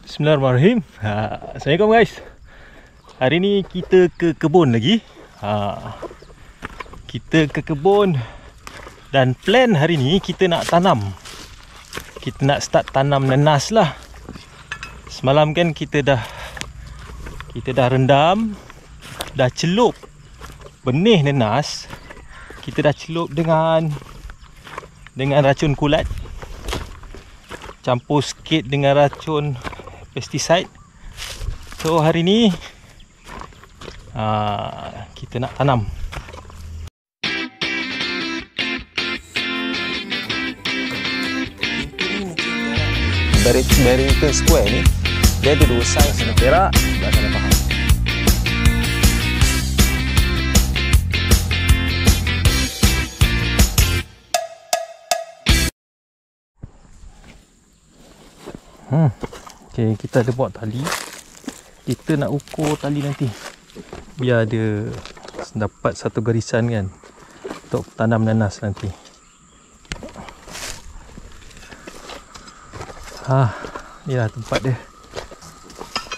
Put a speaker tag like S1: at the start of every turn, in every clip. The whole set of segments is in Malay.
S1: Bismillahirrahmanirrahim. Assalamualaikum guys. Hari ni kita ke kebun lagi. Kita ke kebun dan plan hari ni kita nak tanam. Kita nak start tanam nenas lah. Semalam kan kita dah rendam, dah celup benih nenas. Kita dah celup dengan racun kulat, campur sikit dengan racun pesticide. So hari ni kita nak tanam.
S2: Barrington Square ni dia ada dua saiz, sana perak, sebelah sana Pahang.
S1: Okay, kita ada buat tali. Kita nak ukur tali nanti biar dia dapat satu garisan kan untuk tanam nanas nanti. Inilah tempat dia.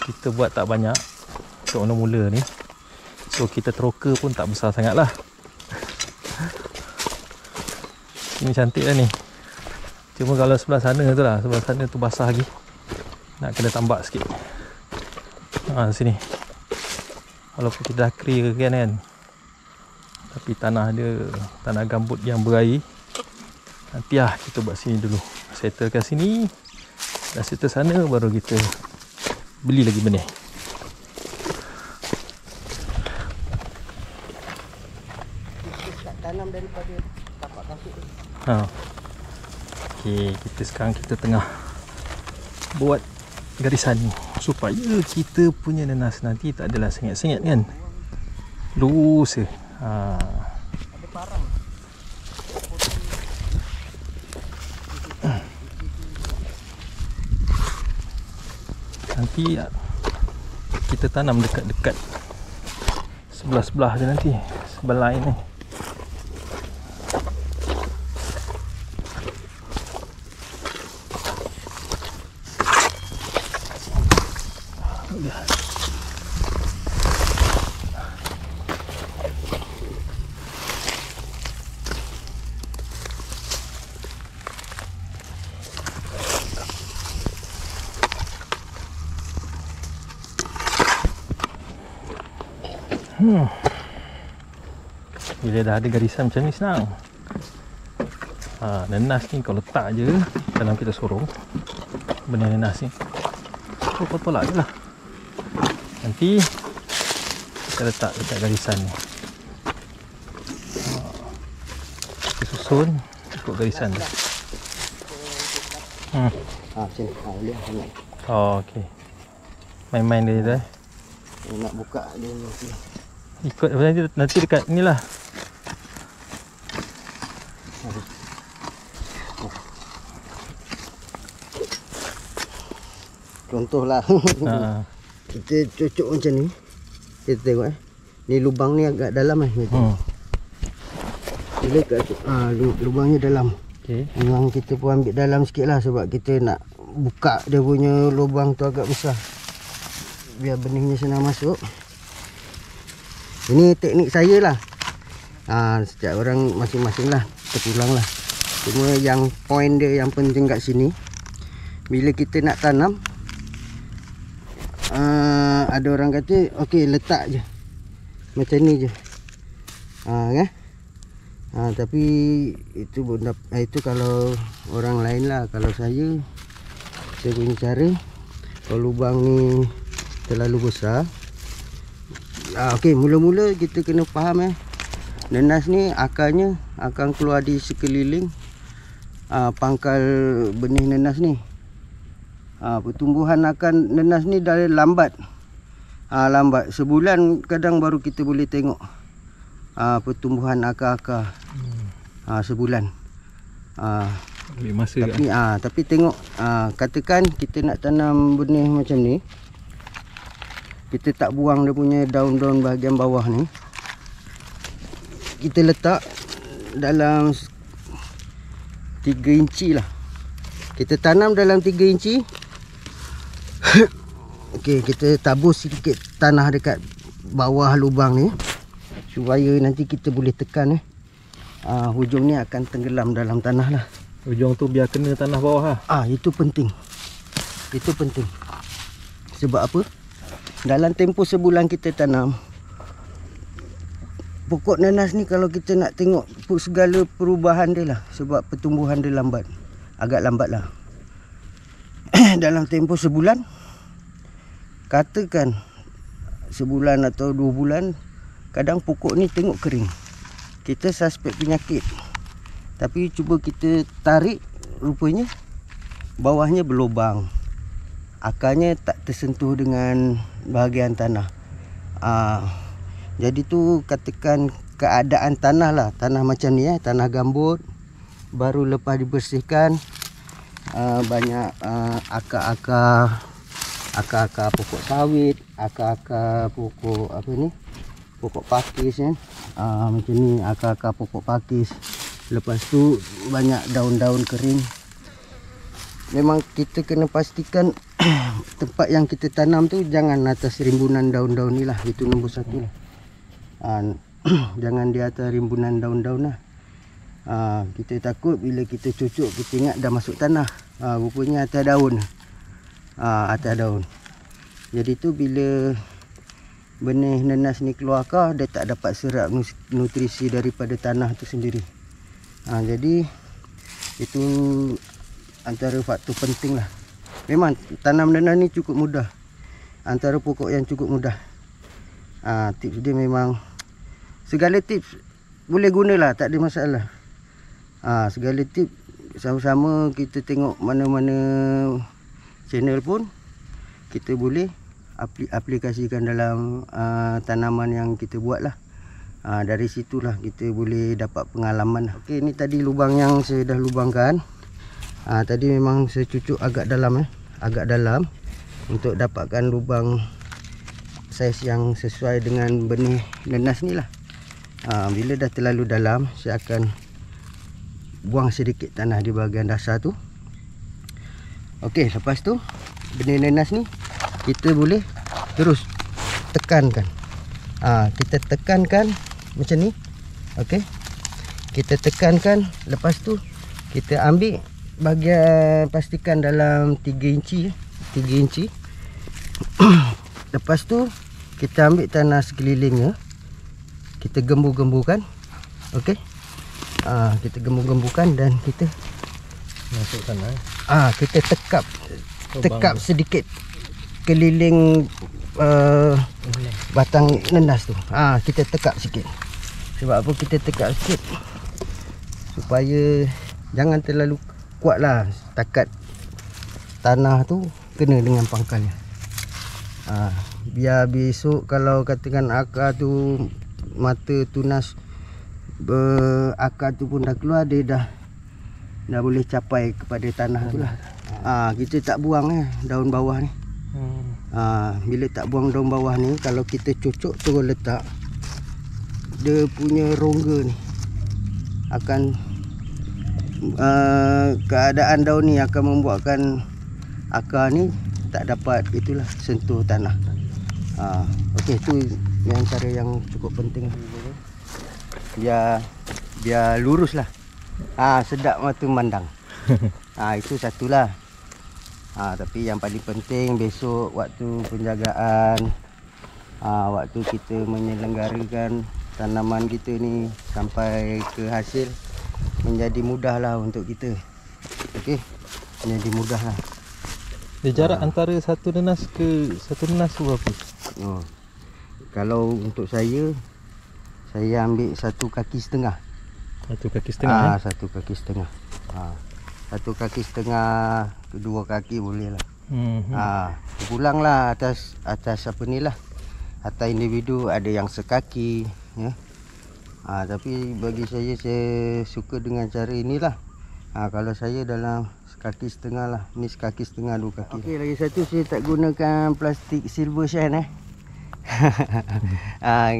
S1: Kita buat tak banyak untuk mula-mula ni. So kita teroka pun tak besar sangat lah. Ini cantik lah ni. Cuma kalau sebelah sana tu lah, sebelah sana tu basah lagi. Nak kena tambak sikit. Sini. Walaupun kita dah clear kan, tapi tanah dia tanah gambut yang berair. Nanti kita buat sini dulu. Settlekan sini. Dah settle sana baru kita beli lagi benih.
S3: Kita tanam daripada tapak kasut tu.
S1: Okey, sekarang kita tengah buat garisan supaya kita punya nanas nanti tak adalah sengit-sengit kan. Lurus je.
S3: Ada parang.
S1: Nanti kita tanam dekat-dekat sebelah-sebelah je nanti, sebelah lain ni. Bila dah ada garisan macam ni senang. Nanas ni kau letak je dalam kita sorong benih nanas ni, kau tolak je lah. Nanti kita letak dekat garisan ni. Kita susun ikut garisan tu.
S3: Sini. Lihat sini.
S1: Okey. Main-main dia dah.
S3: Nak buka dia nanti.
S1: Ikut nanti dekat ni lah.
S3: Contohlah. Kita cucuk macam ni. Kita tengok ni lubang ni agak dalam Bila kat lubangnya dalam.
S1: Okey.
S3: Memang kita pun ambil dalam sikit lah sebab kita nak buka dia punya lubang tu agak besar. Biar benihnya senang masuk. Ini teknik saya lah. Setiap orang masing-masing lah, terpulang lah. Cuma yang point dia yang penting kat sini, bila kita nak tanam, ada orang kata okey letak je macam ni je, kan? Tapi itu kalau orang lain lah. Kalau saya punya cara, kalau lubang ni terlalu besar, okey, mula-mula kita kena faham nanas ni akarnya akan keluar di sekeliling pangkal benih nanas ni. Pertumbuhan akan nanas ni dah lambat. Lambat sebulan kadang baru kita boleh tengok pertumbuhan akar-akar. Sebulan.
S1: Ambil masa
S3: tapi tengok, katakan kita nak tanam benih macam ni, kita tak buang dia punya daun-daun bahagian bawah ni. Kita letak dalam 3 inci lah. Kita tanam dalam 3 inci. okey, kita tabur sedikit tanah dekat bawah lubang ni supaya nanti kita boleh tekan hujung ni akan tenggelam dalam tanah lah.
S1: Ujung tu biar kena tanah bawah lah.
S3: Itu penting. Itu penting. Sebab apa? Dalam tempoh sebulan kita tanam, pokok nanas ni kalau kita nak tengok segala perubahan dia lah, sebab pertumbuhan dia lambat. Agak lambat lah. Dalam tempoh sebulan, katakan sebulan atau 2 bulan, kadang pokok ni tengok kering. Kita suspek penyakit. Tapi cuba kita tarik, rupanya bawahnya berlubang. Akarnya tak tersentuh dengan bahagian tanah. Jadi tu katakan keadaan tanah lah. Tanah macam ni tanah gambut, baru lepas dibersihkan, banyak akar-akar pokok sawit, akar-akar pokok apa ni, pokok pakis kan. Macam ni akar-akar pokok pakis. Lepas tu banyak daun-daun kering. Memang kita kena pastikan tempat yang kita tanam tu jangan atas rimbunan daun-daun ni lah. Itu nombor 1 lah. Jangan di atas rimbunan daun-daun lah. Kita takut bila kita cucuk, kita ingat dah masuk tanah. Rupanya atas daun. Atas daun. Jadi tu bila benih nanas ni keluar akar, dia tak dapat serap nutrisi daripada tanah tu sendiri. Jadi itu antara faktor penting lah. Memang tanam nanas ni cukup mudah. Antara pokok yang cukup mudah. Tips dia memang, segala tips boleh gunalah, tak ada masalah. Segala tips sama-sama kita tengok mana-mana channel pun kita boleh aplikasikan dalam tanaman yang kita buat lah. Dari situlah kita boleh dapat pengalaman. Okey, ni tadi lubang yang saya dah lubangkan. Tadi memang saya cucuk agak dalam agak dalam untuk dapatkan lubang saiz yang sesuai dengan benih nanas ni lah. Bila dah terlalu dalam, saya akan buang sedikit tanah di bahagian dasar tu. Okey, lepas tu benih nanas ni kita boleh terus tekankan. Kita tekankan macam ni. Okey, kita tekankan. Lepas tu kita ambil bahagian, pastikan dalam 3 inci. Lepas tu kita ambil tanah sekelilingnya, kita gembur-gemburkan. Okey, kita gembur-gemburkan dan kita
S1: Masuk tanah.
S3: Kita tekap sedikit keliling batang nanas tu. Kita tekap sikit. Sebab apa kita tekap sikit? Supaya jangan terlalu kuat lah, takat tanah tu kena dengan pangkalnya. Biar besok kalau katakan akar tu, mata tunas akar tu pun dah keluar, dia dah boleh capai kepada tanah tu lah. Kita tak buang daun bawah ni. Bila tak buang daun bawah ni, kalau kita cucuk terus letak, dia punya rongga ni akan keadaan daun ni akan membuatkan akar ni tak dapat itulah sentuh tanah. Okey, tu yang cara yang cukup penting. Biar lurus lah. Sedap mata memandang. Itu satulah. Tapi yang paling penting besok waktu penjagaan, waktu kita menyelenggarakan tanaman kita ni sampai ke hasil, menjadi mudah lah untuk kita. Okey, menjadi mudah lah.
S1: Jarak antara satu nanas ke satu nanas tu berapa?
S3: Kalau untuk saya ambil 1,5 kaki.
S1: 1,5 kaki?
S3: 1,5 kaki. 1,5 kaki, 2 kaki boleh lah. Pulang lah atas apa ni lah. Atas individu ada yang sekaki ya. Tapi bagi saya suka dengan cara inilah. Kalau saya dalam 1,5 kaki lah. Ni 1,5 kaki, 2 kaki. Okey, lagi satu saya tak gunakan plastik silver shine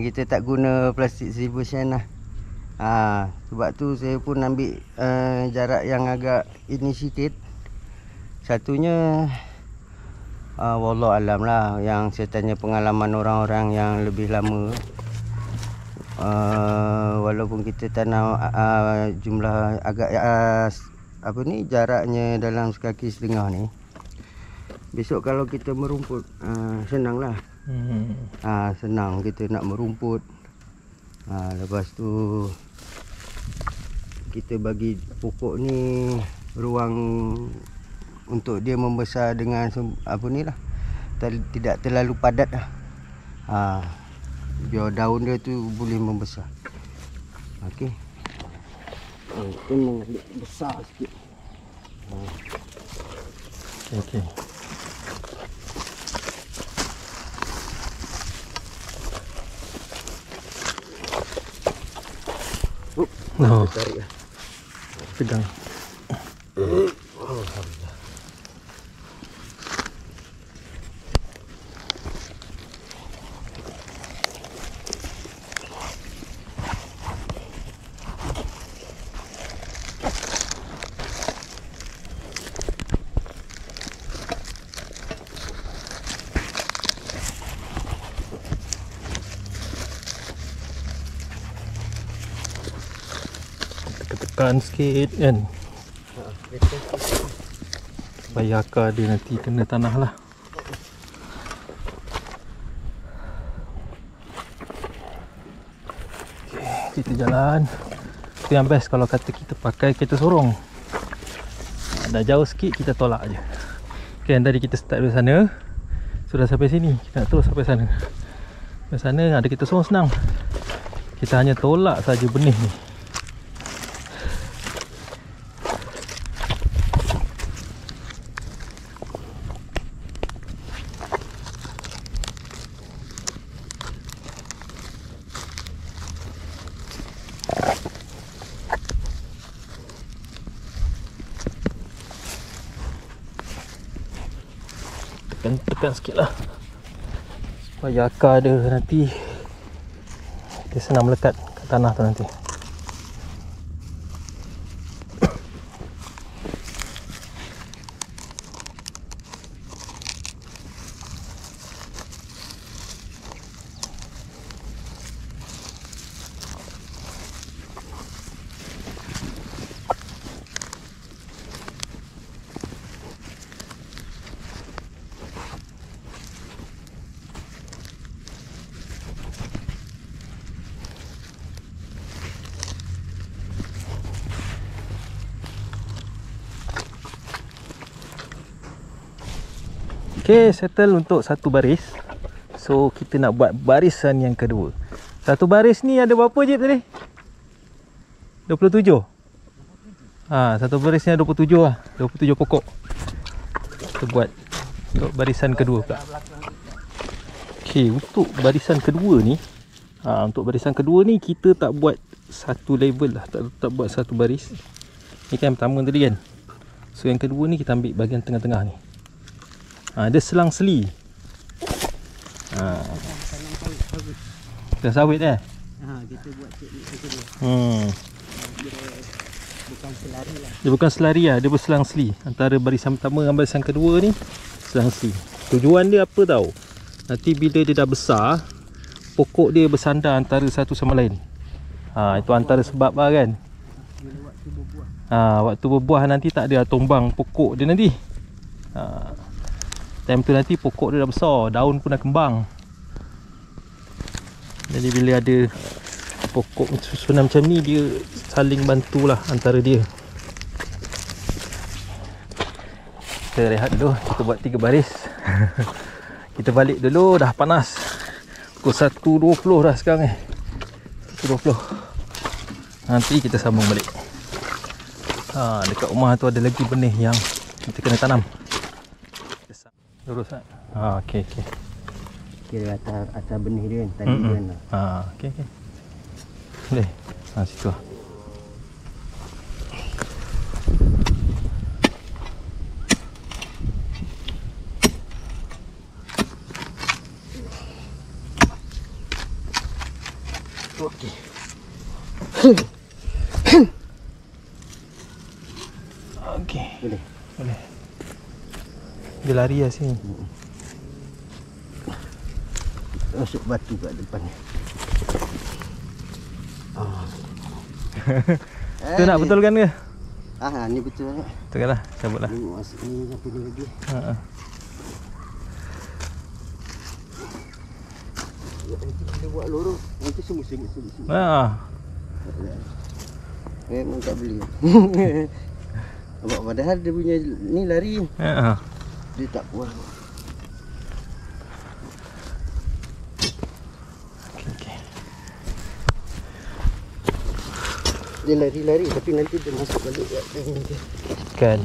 S3: kita tak guna plastik silver shine lah. Sebab tu saya pun ambil jarak yang agak ini sikit. Satunya wallahu alam lah, yang saya tanya pengalaman orang-orang yang lebih lama. Walaupun kita tanam jumlah agak apa ni, jaraknya dalam sekaki setengah ni, besok kalau kita merumput senang lah. Senang kita nak merumput. Lepas tu kita bagi pokok ni ruang untuk dia membesar dengan apa ni lah, tidak terlalu padat lah. Biar daun dia tu boleh membesar. Okey. Kita mengambil besar sikit.
S1: Okey. No.
S3: Tarik lah.
S1: Pegang.
S3: Alhamdulillah.
S1: Tekan sikit kan, supaya akar dia nanti kena tanah lah. Okay, kita jalan. Itu yang best kalau kata kita pakai kereta sorong. Dah jauh sikit kita tolak je. Okay, tadi kita start dari sana, sudah sampai sini, kita nak terus sampai sana. Sampai sana ada kereta sorong senang. Kita hanya tolak saja benih ni. Tekan sikit lah supaya akar dia nanti dia senang melekat kat tanah tu nanti. Okay, settle untuk satu baris. So kita nak buat barisan yang kedua. Satu baris ni ada berapa je tadi? 27. Satu baris ni ada 27 lah. 27 pokok. Kita buat untuk barisan kedua pula. Okay, untuk barisan kedua ni, untuk barisan kedua ni kita tak buat satu level lah, tak buat satu baris. Ni kan yang pertama tadi kan. So yang kedua ni kita ambil bahagian tengah-tengah ni. Dia selang-seli. Kita sawit
S3: Kita buat teknik kedua. Bukan selari lah.
S1: Dia bukan selari lah, dia berselang-seli. Antara barisan pertama dengan barisan kedua ni selang-seli. Tujuan dia apa tahu? Nanti bila dia dah besar, pokok dia bersandar antara satu sama lain. Itu antara sebab lah kan. Waktu berbuah nanti tak ada tumbang pokok dia nanti. Time tu nanti pokok dia dah besar, daun pun dah kembang. Jadi bila ada pokok susunan macam ni, dia saling bantulah antara dia. Kita rehat dulu, kita buat 3 baris. Kita balik dulu, dah panas. Pukul 1.20 dah sekarang 1.20. Nanti kita sambung balik. Dekat rumah tu ada lagi benih yang kita kena tanam. Lurus tak? Okey.
S3: Kira atas benih dia kan, tadi kan.
S1: Okey. Boleh. Situ lah.
S3: Okey.
S1: Okey.
S3: Boleh.
S1: Dia lari lah sini.
S3: masuk batu kat depan ni.
S1: Tu nak betulkan ke?
S3: Ni betul lah.
S1: Betulkan lah, cabut lah.
S3: Ni masuk ni sampai ni lagi. Nanti kita buat lorong. Nanti semua sengit-sengit. Memang tak boleh. Padahal dia punya ni lari. Dia tak puas. Dia lari-lari tapi nanti dia masuk balik kat dalam dia.
S1: Kan.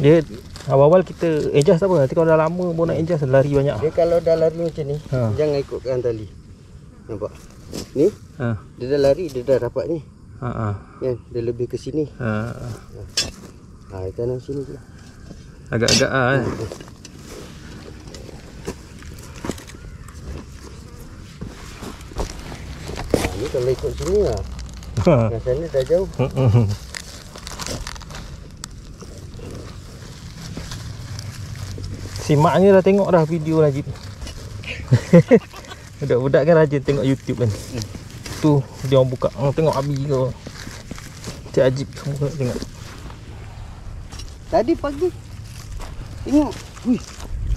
S1: Dia awal-awal kita adjust tak apa. Nanti kalau dah lama pun nak adjust lari banyak.
S3: Dia kalau dah lari macam ni, jangan ikutkan tali. Nampak? Ni? Dia dah lari, dia dah rapat ni. Kan? Dia lebih ke sini. Tanam sini je.
S1: Agak-agak
S3: Ni kalau ikut sini lah. Yang sana dah jauh.
S1: Si maknya dah tengok dah video Najib. Budak-budak kan rajin tengok YouTube kan. Tu dia orang buka, tengok Abi ke. Cik Ajib semua tengok.
S3: Tadi pagi tengok, wih,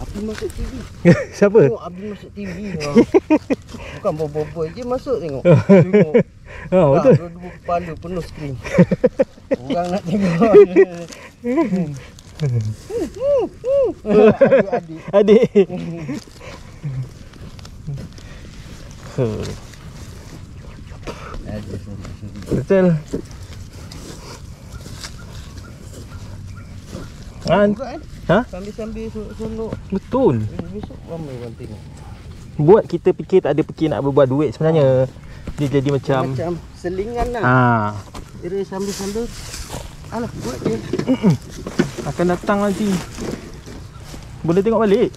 S3: Abi masuk TV.
S1: Siapa?
S3: Tengok Abi masuk TV. Bukan bobo-bobo je masuk tengok. Tengok.
S1: Betul.
S3: Dua kepala penuh skrin. Orang nak tengok.
S1: Adik. Betul.
S3: Sambil-sambil sonok.
S1: Betul.
S3: Besok ramai orang tengok.
S1: Buat kita fikir tak ada fikir nak berbuat duit sebenarnya. Dia jadi macam
S3: selingan lah. Kira sambil-sambil alah buat je.
S1: Akan datang nanti. Boleh tengok balik.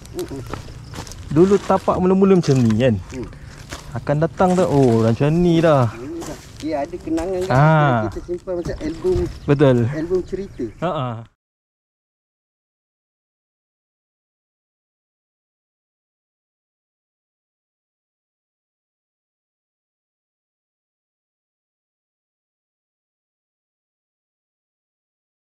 S1: Dulu tapak mula-mula macam ni kan. Akan datang dah. Oh macam ni dah.
S3: Dia ada kenangan kan. Kita simpan macam album.
S1: Betul.
S3: Album cerita.